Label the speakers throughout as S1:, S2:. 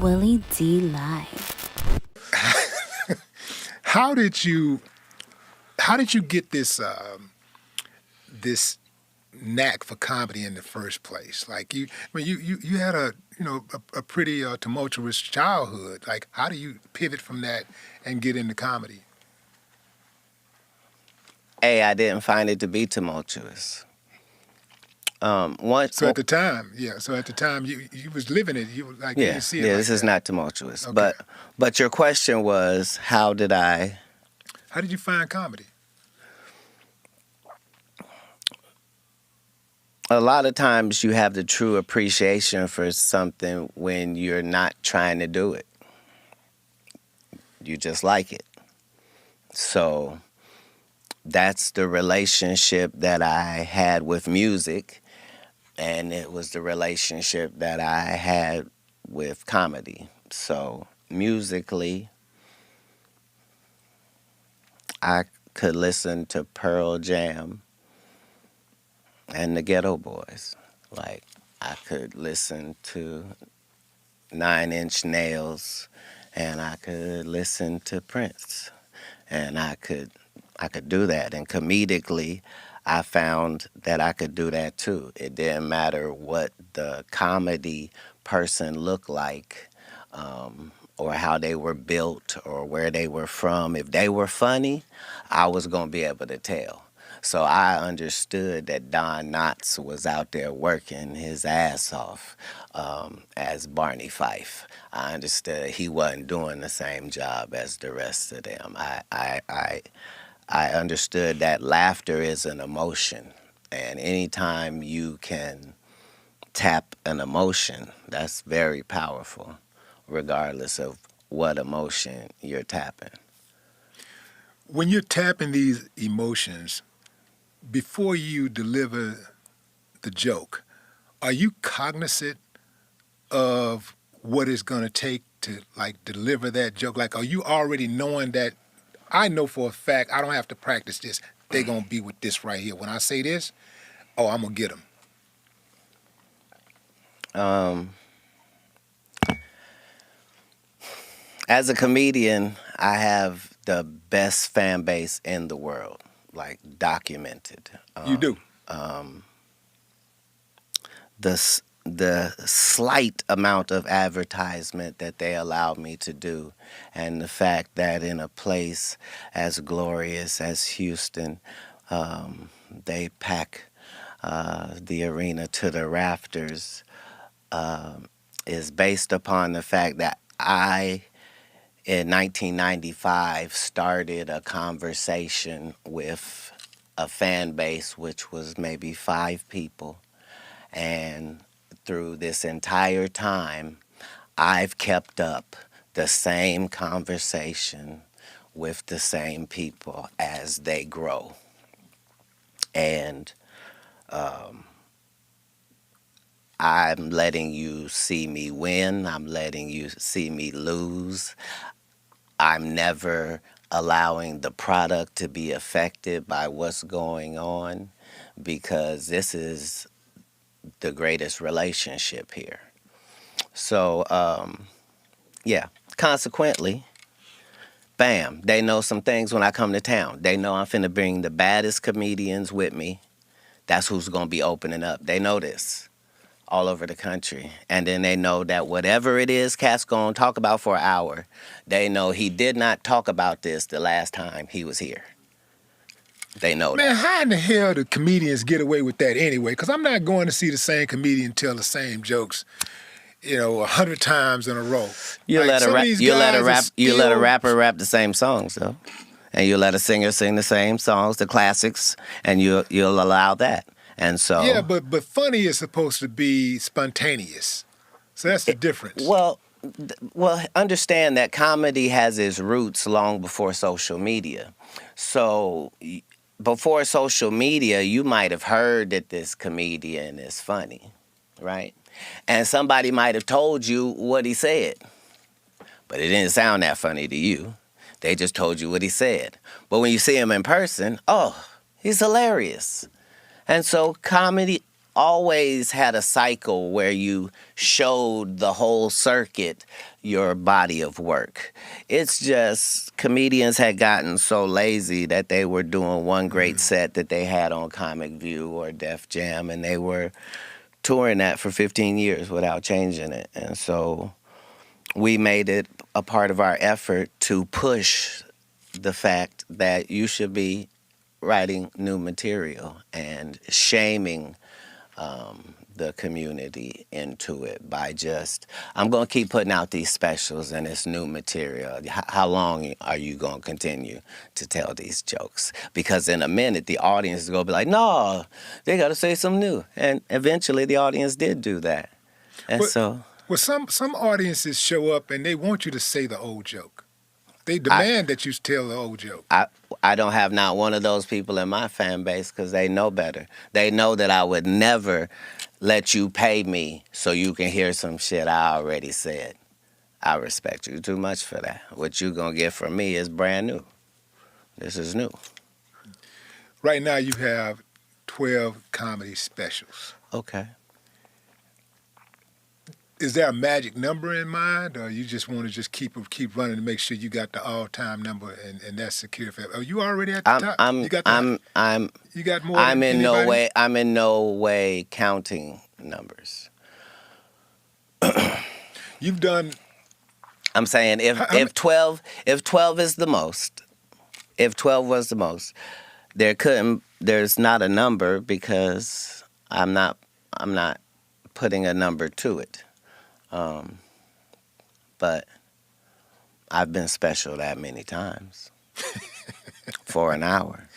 S1: Willie D Live.
S2: How did you get this knack for comedy in the first place? Like you had a pretty tumultuous childhood. Like, how do you pivot from that and get into comedy?
S3: I didn't find it to be tumultuous.
S2: So at the time, you was living it. You like you didn't see it.
S3: Yeah,
S2: like
S3: this is
S2: that.
S3: not tumultuous.
S2: Okay.
S3: But your question was, how did
S2: you find comedy?
S3: A lot of times you have the true appreciation for something when you're not trying to do it. You just like it. So that's the relationship that I had with music, and it was the relationship that I had with comedy. So musically, I could listen to Pearl Jam and the Ghetto Boys. Like, I could listen to 9 Inch Nails, and I could listen to Prince, and I could do that. And comedically, I found that I could do that too. It didn't matter what the comedy person looked like, or how they were built, or where they were from. If they were funny, I was going to be able to tell. So I understood that Don Knotts was out there working his ass off as Barney Fife. I understood he wasn't doing the same job as the rest of them. I understood that laughter is an emotion, and anytime you can tap an emotion, that's very powerful, regardless of what emotion you're tapping.
S2: When you're tapping these emotions, before you deliver the joke, are you cognizant of what it's going to take to like deliver that joke? Like, are you already knowing that I know for a fact I don't have to practice this. They're going to be with this right here. When I say this, I'm going to get them.
S3: As a comedian, I have the best fan base in the world, like documented.
S2: You do?
S3: The slight amount of advertisement that they allow me to do, and the fact that in a place as glorious as Houston, they pack the arena to the rafters, is based upon the fact that I, in 1995, started a conversation with a fan base which was maybe 5 people, and through this entire time, I've kept up the same conversation with the same people as they grow. And I'm letting you see me win. I'm letting you see me lose. I'm never allowing the product to be affected by what's going on, because this is the greatest relationship here. So, consequently, bam, they know some things when I come to town. They know I'm finna bring the baddest comedians with me. That's who's gonna be opening up. They know this all over the country. And then they know that whatever it is Katt's gonna talk about for an hour, they know he did not talk about this the last time he was here. They know
S2: Man,
S3: that.
S2: how in the hell do comedians get away with that anyway? Because I'm not going to see the same comedian tell the same jokes, 100 times in a row.
S3: You let a rapper rap the same songs, though, and you let a singer sing the same songs, the classics, and you'll allow that. And so
S2: yeah, but funny is supposed to be spontaneous, so that's the difference.
S3: Well, understand that comedy has its roots long before social media. So before social media, you might have heard that this comedian is funny, right? And somebody might have told you what he said, but it didn't sound that funny to you. They just told you what he said. But when you see him in person, oh, he's hilarious. And so comedy always had a cycle where you showed the whole circuit your body of work. It's just comedians had gotten so lazy that they were doing one great set that they had on Comic View or Def Jam, and they were touring that for 15 years without changing it. And so we made it a part of our effort to push the fact that you should be writing new material and shaming the community into it by just, I'm going to keep putting out these specials and it's new material. How long are you going to continue to tell these jokes? Because in a minute, the audience is going to be like, no, they got to say something new. And eventually the audience did do that. And
S2: Well, some audiences show up and they want you to say the old joke. They demand that you tell the old joke.
S3: I don't have not one of those people in my fan base because they know better. They know that I would never let you pay me so you can hear some shit I already said. I respect you too much for that. What you gonna get from me is brand new. This is new.
S2: Right now you have 12 comedy specials.
S3: Okay.
S2: Is there a magic number in mind, or you just want to just keep running to make sure you got the all-time number and that's secure for? Oh, you already at the top. You got more.
S3: I'm in no way. I'm in no way counting numbers.
S2: You've done.
S3: I'm saying if 12 is the most, if 12 was the most, there's not a number because I'm not putting a number to it. But I've been special that many times for an hour.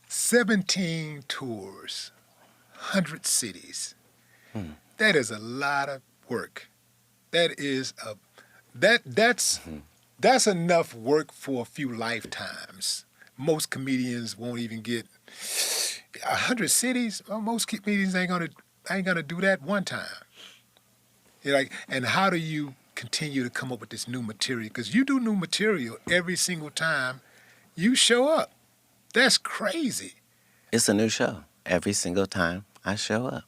S2: 17 tours, 100 cities. That is a lot of work. That's enough work for a few lifetimes. Most comedians won't even get 100 cities. Well, most comedians ain't gonna do that one time. You're like, and how do you continue to come up with this new material? Because you do new material every single time you show up. That's crazy.
S3: It's a new show every single time I show up.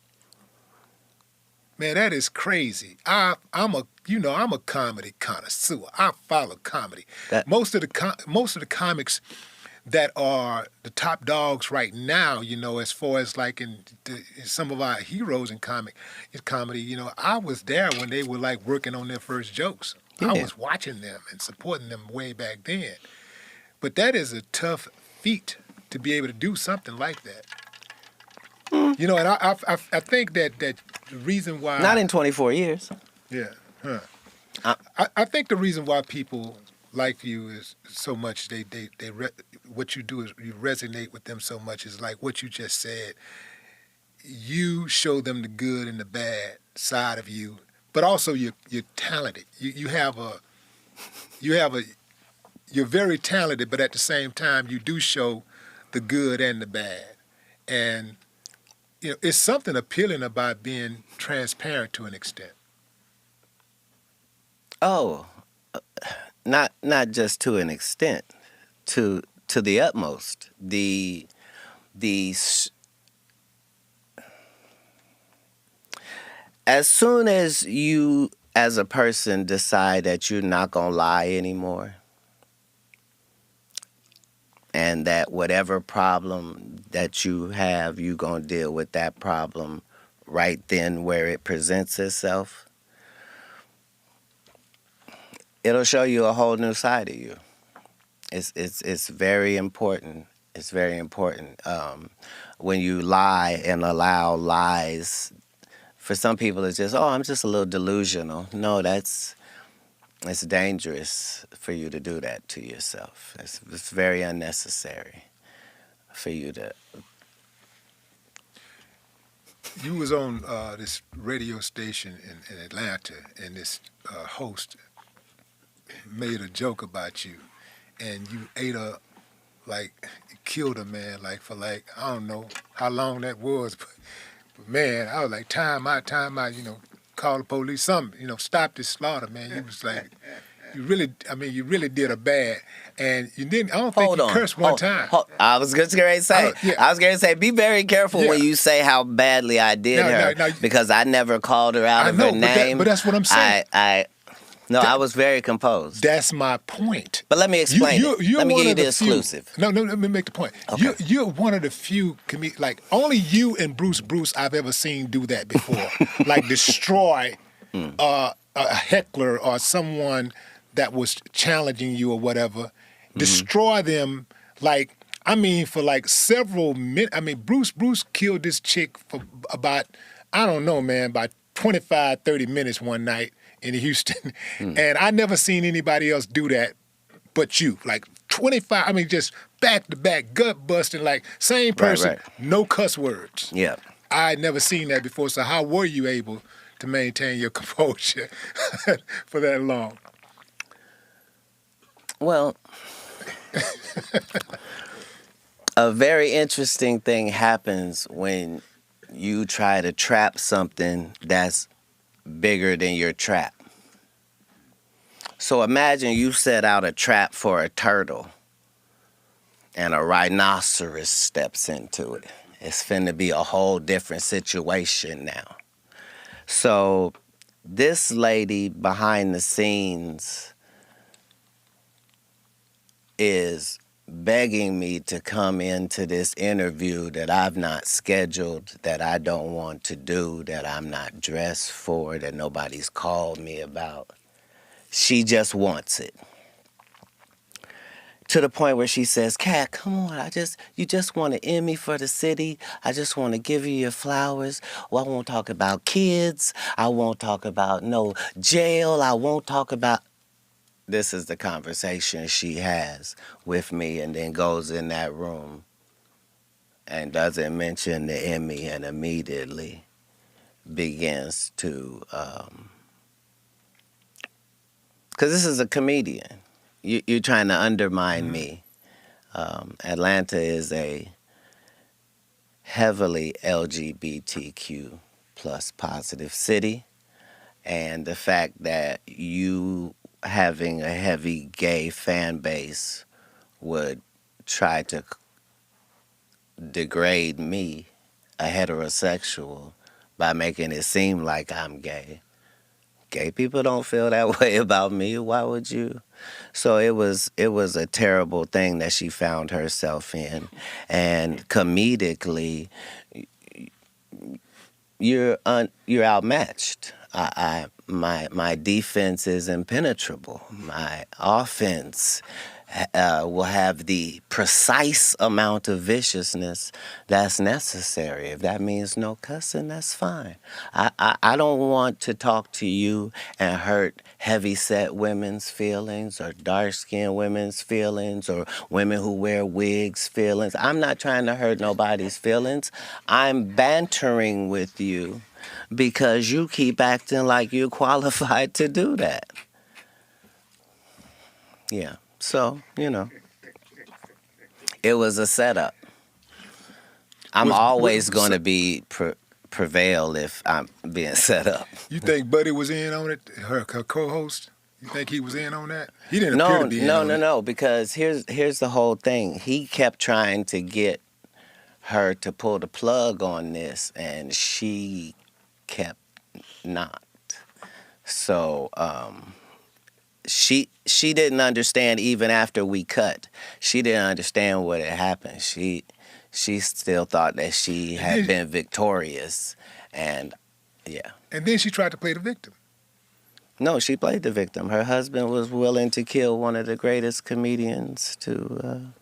S2: Man, that is crazy. I'm a comedy connoisseur. I follow comedy. Most of the comics that are the top dogs right now, as far as like in some of our heroes in comedy, I was there when they were like working on their first jokes. Yeah. I was watching them and supporting them way back then. But that is a tough feat to be able to do something like that. And I think that the reason why...
S3: Not in 24 years.
S2: Yeah. Huh. I think the reason why people like you is so much, what you do is you resonate with them so much is like what you just said. You show them the good and the bad side of you, but also you're talented. You're very talented, but at the same time you do show the good and the bad. And it's something appealing about being transparent to an extent.
S3: Oh, not just to an extent, to the utmost. As soon as you, as a person, decide that you're not gonna lie anymore, and that whatever problem that you have, you're gonna deal with that problem right then where it presents itself, it'll show you a whole new side of you. It's very important. It's very important. When you lie and allow lies, for some people it's just, I'm just a little delusional. No, it's dangerous for you to do that to yourself. It's very unnecessary for you to...
S2: You was on this radio station in Atlanta, and this host made a joke about you, and you killed a man, for I don't know how long that was, but man, I was like, time out, call the police, something, stop this slaughter, man. you really did her bad, and you didn't. I don't think
S3: Hold
S2: you
S3: on.
S2: cursed one time.
S3: I was just going to say.
S2: Yeah.
S3: I was going to say, be very careful
S2: Yeah.
S3: when you say how badly I did her,
S2: No,
S3: because I never called her out
S2: I
S3: of
S2: know,
S3: her name.
S2: but that's what I'm saying.
S3: I was very composed.
S2: That's my point.
S3: But let me explain it.
S2: You're
S3: Let me
S2: one
S3: give you
S2: of
S3: the
S2: the few.
S3: exclusive.
S2: No, let me make the point.
S3: Okay.
S2: You're one of the few like only you and Bruce I've ever seen do that before. Like destroy a heckler or someone that was challenging you or whatever. Destroy them for like several minutes. I mean, Bruce killed this chick for about, I don't know, man, about 25, 30 minutes one night in Houston. And I never seen anybody else do that but you. Like 25, I mean, just back to back, gut busting, like same person,
S3: Right.
S2: no cuss words.
S3: Yeah.
S2: I had never seen that before. So how were you able to maintain your composure for that long?
S3: Well, a very interesting thing happens when you try to trap something that's bigger than your trap. So imagine you set out a trap for a turtle and a rhinoceros steps into it. It's finna be a whole different situation now. So this lady behind the scenes is begging me to come into this interview that I've not scheduled, that I don't want to do, that I'm not dressed for, that nobody's called me about. She just wants it. To the point where she says, Katt, come on, you just want to end me for the city. I just want to give you your flowers. Well, I won't talk about kids. I won't talk about no jail. I won't talk about... This is the conversation she has with me, and then goes in that room and doesn't mention the Emmy and immediately begins to... Because this is a comedian. You're trying to undermine me. Atlanta is a heavily LGBTQ plus positive city. And the fact that you having a heavy gay fan base would try to degrade me, a heterosexual, by making it seem like I'm gay. Gay people don't feel that way about me. Why would you? So it was a terrible thing that she found herself in. And comedically, you're outmatched. My defense is impenetrable. My offense will have the precise amount of viciousness that's necessary. If that means no cussing, that's fine. I don't want to talk to you and hurt heavy-set women's feelings or dark-skinned women's feelings or women who wear wigs' feelings. I'm not trying to hurt nobody's feelings. I'm bantering with you because you keep acting like you're qualified to do that. Yeah. So, it was a setup. I'm always going to prevail if I'm being set up.
S2: You think Buddy was in on it, her co-host? You think he was in on that? He didn't appear to be in on it.
S3: No, because here's the whole thing. He kept trying to get her to pull the plug on this, and she kept not. So, she didn't understand even after we cut. She didn't understand what had happened. She still thought that she had been victorious, and yeah.
S2: And then she tried to play the victim.
S3: No, she played the victim. Her husband was willing to kill one of the greatest comedians to...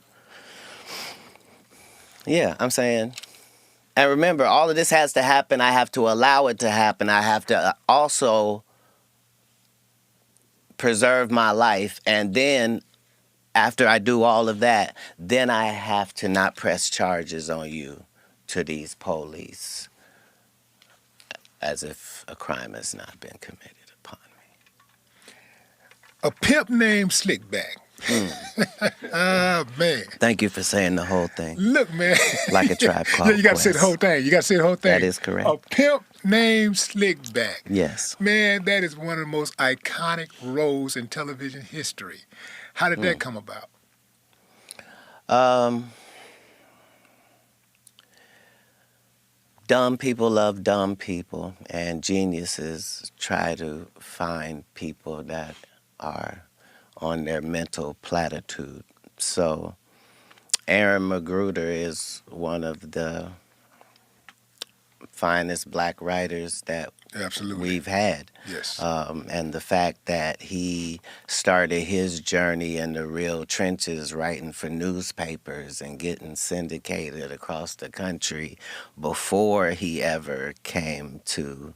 S3: Yeah, I'm saying... And remember, all of this has to happen. I have to allow it to happen. I have to also preserve my life. And then, after I do all of that, then I have to not press charges on you to these police as if a crime has not been committed upon me.
S2: A pimp named Slickback Ah, man.
S3: Thank you for saying the whole thing.
S2: Look, man.
S3: Like a Tribe
S2: Yeah,
S3: Called
S2: you got to say the whole
S3: Quest.
S2: thing. You got to say the whole thing.
S3: That is correct.
S2: A pimp named Slickback.
S3: Yes.
S2: Man, that is one of the most iconic roles in television history. How did that come about?
S3: Dumb people love dumb people, and geniuses try to find people that are on their mental platitude. So Aaron Magruder is one of the finest black writers that
S2: Absolutely.
S3: we've had.
S2: Yes.
S3: And the fact that he started his journey in the real trenches writing for newspapers and getting syndicated across the country before he ever came to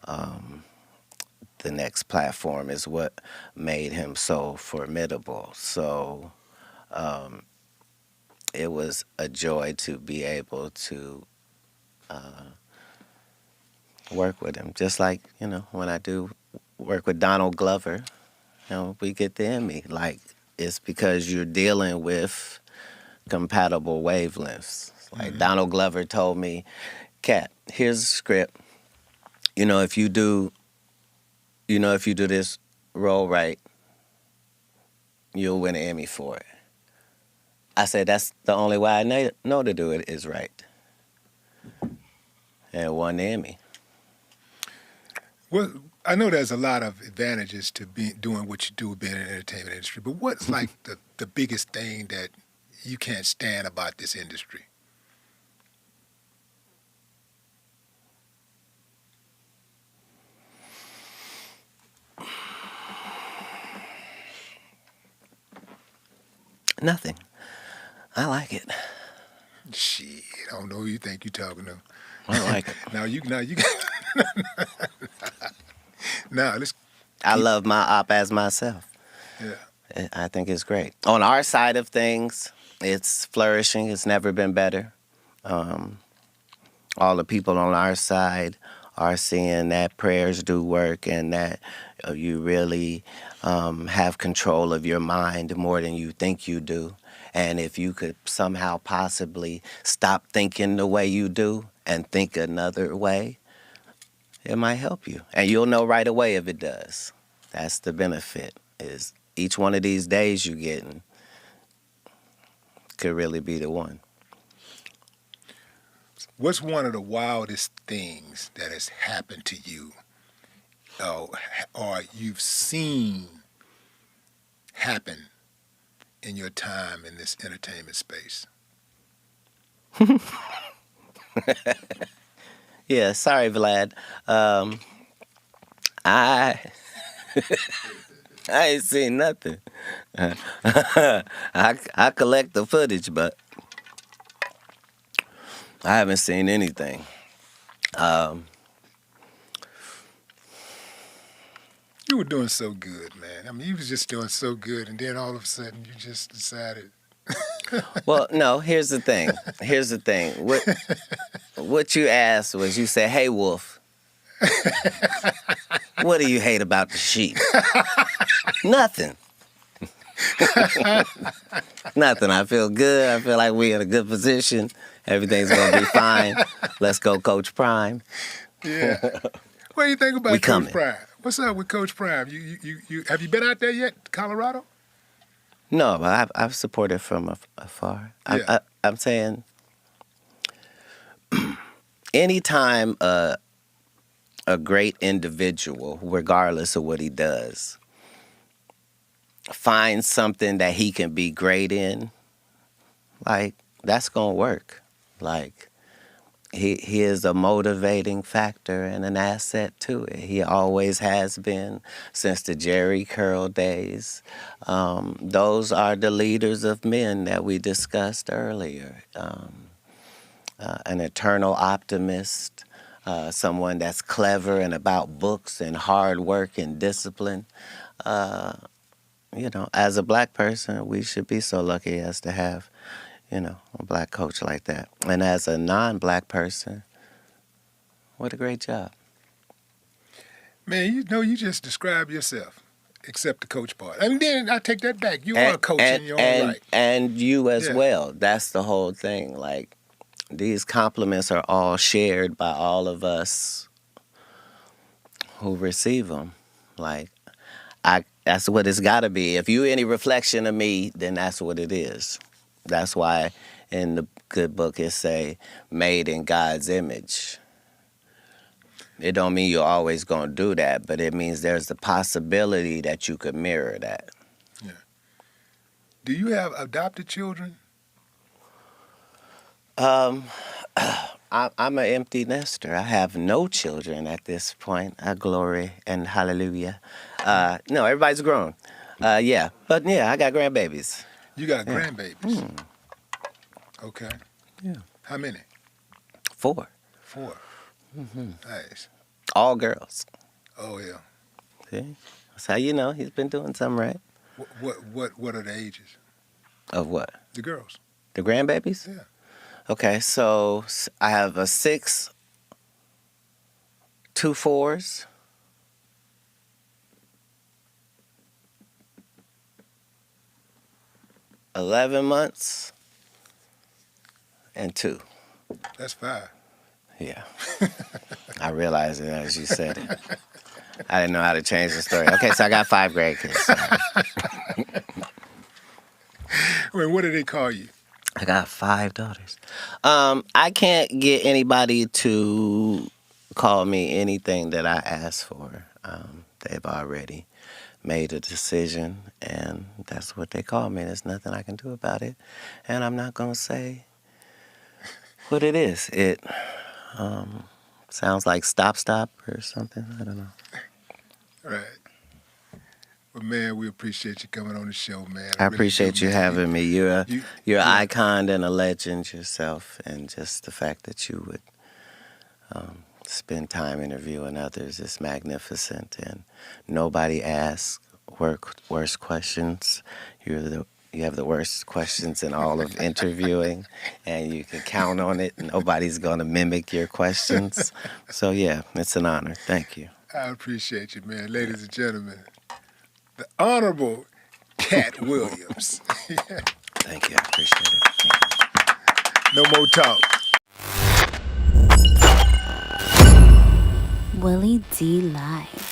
S3: the next platform is what made him so formidable. So it was a joy to be able to work with him. Just like, when I do work with Donald Glover, we get the Emmy. Like, it's because you're dealing with compatible wavelengths. Like Donald Glover told me, Katt, here's a script. If you do this role right, you'll win an Emmy for it. I said, that's the only way I know to do it is right. And won the Emmy.
S2: Well, I know there's a lot of advantages to doing what you do, being in the entertainment industry, but what's like the biggest thing that you can't stand about this industry?
S3: Nothing. I like it.
S2: Shit, I don't know who you think you're talking to.
S3: I like it.
S2: Now you now let's
S3: I love my op as myself.
S2: yeah.
S3: I think it's great. On our side of things, it's flourishing. It's never been better. All the people on our side are seeing that prayers do work and that you really have control of your mind more than you think you do. And if you could somehow possibly stop thinking the way you do and think another way, it might help you. And you'll know right away if it does. That's the benefit, is each one of these days you're getting could really be the one.
S2: What's one of the wildest things that has happened to you or you've seen happen in your time in this entertainment space?
S3: Yeah, sorry, Vlad. I ain't seen nothing. I collect the footage, but I haven't seen anything.
S2: You were doing so good, man. I mean, you was just doing so good, and then all of a sudden you just decided.
S3: Well, no, here's the thing. What you asked was, you said, hey, Wolf, what do you hate about the sheep? Nothing. Nothing. I feel good. I feel like we're in a good position. Everything's going to be fine. Let's go, Coach Prime.
S2: Yeah. What do you think about
S3: We
S2: Coach
S3: coming.
S2: Prime? What's up with Coach Prime? You have you been out there yet, Colorado?
S3: No, but I've supported from afar.
S2: Yeah.
S3: I'm saying anytime a great individual, regardless of what he does, finds something that he can be great in, like, that's going to work. Like, he is a motivating factor and an asset to it. He always has been since the Jerry Curl days. Those are the leaders of men that we discussed earlier. An eternal optimist, someone that's clever and about books and hard work and discipline. As a black person, we should be so lucky as to have a black coach like that. And as a non-black person, what a great job.
S2: Man, you just described yourself. Except the coach part. And then I take that back. You are a coach in your own right.
S3: And you as
S2: Yeah.
S3: well. That's the whole thing. Like, these compliments are all shared by all of us who receive them. Like, that's what it's got to be. If you any reflection of me, then that's what it is. That's why in the good book it say, made in God's image. It don't mean you're always going to do that, but it means there's the possibility that you could mirror that.
S2: Yeah. Do you have adopted children?
S3: I'm an empty nester. I have no children at this point. Glory and hallelujah. No, everybody's grown. Yeah, but yeah, I got grandbabies.
S2: You got grandbabies. Okay.
S3: Yeah.
S2: How many?
S3: 4.
S2: 4. Nice.
S3: All girls.
S2: Oh yeah.
S3: See? That's how you know he's been doing something right.
S2: What are the ages?
S3: Of what?
S2: The girls.
S3: The grandbabies?
S2: Yeah.
S3: Okay, so I have a 6, 2 4s, 11 months, and 2.
S2: That's 5.
S3: Yeah. I realized it as you said it. I didn't know how to change the story. Okay, so I got 5 grandkids.
S2: Wait, what do they call you?
S3: I got 5 daughters. I can't get anybody to call me anything that I ask for. They've already made a decision, and that's what they call me. There's nothing I can do about it, and I'm not going to say what it is. It sounds like stop or something. I don't know.
S2: Right. Well, man, we appreciate you coming on the show, man.
S3: I
S2: really
S3: appreciate
S2: do,
S3: you
S2: man.
S3: having me. You're an
S2: Yeah.
S3: icon and a legend yourself, and just the fact that you would spend time interviewing others is magnificent. And nobody asks worse questions. You have the worst questions in all of interviewing, and you can count on it. Nobody's going to mimic your questions. So yeah, it's an honor. Thank you.
S2: I appreciate you, man. Ladies and gentlemen, the Honorable Katt Williams.
S3: Thank you. I appreciate it. Thank you.
S2: No more talk.
S1: Willie D Live.